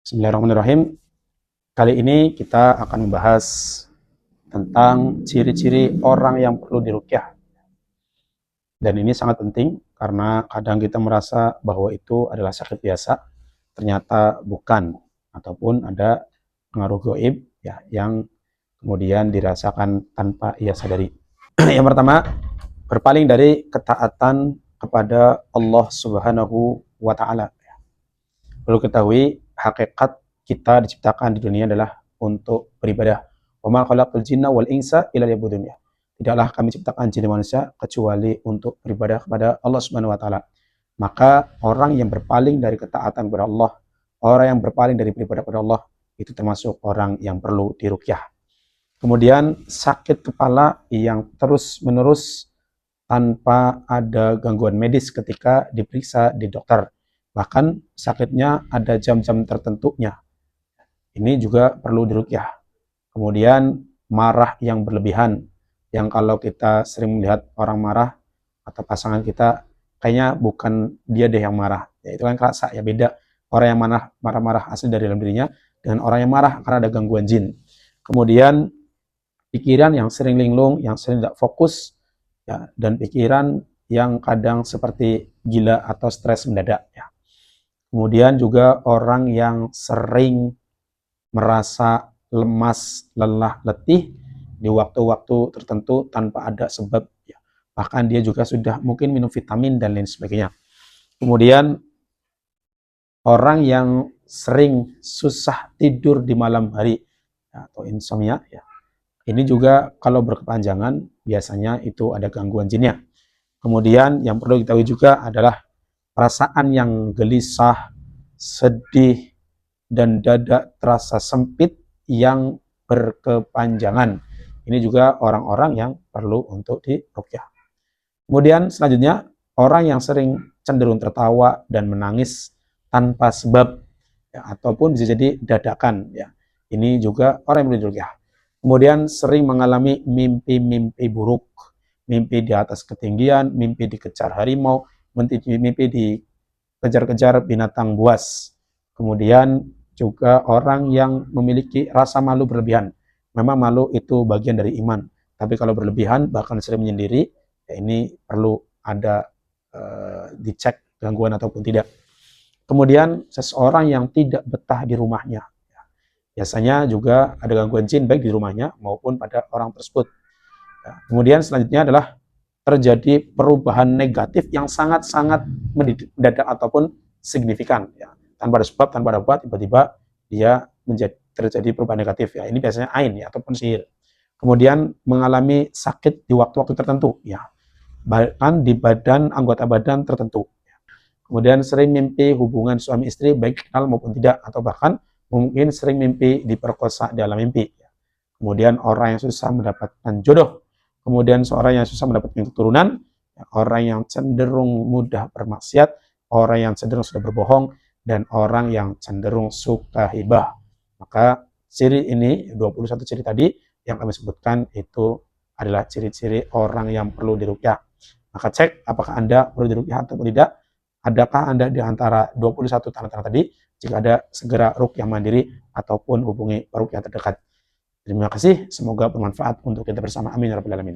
Bismillahirrahmanirrahim. Kali ini kita akan membahas tentang ciri-ciri orang yang perlu diruqyah. Dan ini sangat penting karena kadang kita merasa bahwa itu adalah sakit biasa, ternyata bukan, ataupun ada pengaruh gaib ya yang kemudian dirasakan tanpa ia sadari. Yang pertama, berpaling dari ketaatan kepada Allah Subhanahu wa taala. Perlu ketahui hakikat kita diciptakan di dunia adalah untuk beribadah. Wa ma khalaqtul jinna wal insa illa liya'budun. Tidaklah kami ciptakan jin dan manusia kecuali untuk beribadah kepada Allah Subhanahu wa taala. Maka orang yang berpaling dari ketaatan kepada Allah, orang yang berpaling dari beribadah kepada Allah, itu termasuk orang yang perlu diruqyah. Kemudian sakit kepala yang terus-menerus tanpa ada gangguan medis ketika diperiksa di dokter. Bahkan sakitnya ada jam-jam tertentunya. Ini juga perlu diruqyah. Kemudian marah yang berlebihan, yang kalau kita sering melihat orang marah atau pasangan kita, kayaknya bukan dia deh yang marah. Ya, itu kan kerasa ya, beda orang yang marah-marah asli dari dalam dirinya dengan orang yang marah karena ada gangguan jin. Kemudian pikiran yang sering linglung, yang sering tidak fokus, ya, dan pikiran yang kadang seperti gila atau stres mendadak. Ya. Kemudian juga orang yang sering merasa lemas, lelah, letih di waktu-waktu tertentu tanpa ada sebab. Ya. Bahkan dia juga sudah mungkin minum vitamin dan lain sebagainya. Kemudian orang yang sering susah tidur di malam hari ya, atau insomnia, ya. Ini juga kalau berkepanjangan biasanya itu ada gangguan jinnya. Kemudian yang perlu diketahui juga adalah perasaan yang gelisah, sedih, dan dada terasa sempit yang berkepanjangan. Ini juga orang-orang yang perlu untuk diruqyah. Kemudian selanjutnya, orang yang sering cenderung tertawa dan menangis tanpa sebab, ya, ataupun bisa jadi dadakan. Ya. Ini juga orang yang perlu diruqyah. Kemudian sering mengalami mimpi-mimpi buruk, mimpi di atas ketinggian, mimpi dikejar harimau, mimpi dikejar-kejar binatang buas. Kemudian juga orang yang memiliki rasa malu berlebihan. Memang malu itu bagian dari iman, tapi kalau berlebihan bahkan sering menyendiri, ya ini perlu ada dicek gangguan ataupun tidak. Kemudian seseorang yang tidak betah di rumahnya. Biasanya juga ada gangguan jin baik di rumahnya maupun pada orang tersebut. Ya. Kemudian selanjutnya adalah terjadi perubahan negatif yang sangat-sangat mendadak ataupun signifikan. Ya. Tanpa ada sebab, tanpa ada obat, tiba-tiba dia terjadi perubahan negatif. Ya. Ini biasanya ain ya, ataupun sihir. Kemudian mengalami sakit di waktu-waktu tertentu. Ya. Bahkan di anggota badan tertentu. Ya. Kemudian sering mimpi hubungan suami istri baik kenal maupun tidak, atau bahkan mungkin sering mimpi diperkosa dalam mimpi. Kemudian orang yang susah mendapatkan jodoh. Kemudian seorang yang susah mendapatkan keturunan. Orang yang cenderung mudah bermaksiat. Orang yang cenderung sudah berbohong. Dan orang yang cenderung suka hibah. Maka ciri ini, 21 ciri tadi yang kami sebutkan, itu adalah ciri-ciri orang yang perlu diruqyah. Maka cek apakah Anda perlu diruqyah atau tidak. Adakah Anda di antara 21 tanda-tanda tadi? Jika ada, segera ruqyah mandiri ataupun hubungi peruqyah terdekat. Terima kasih, semoga bermanfaat untuk kita bersama. Amin ya rabbal alamin.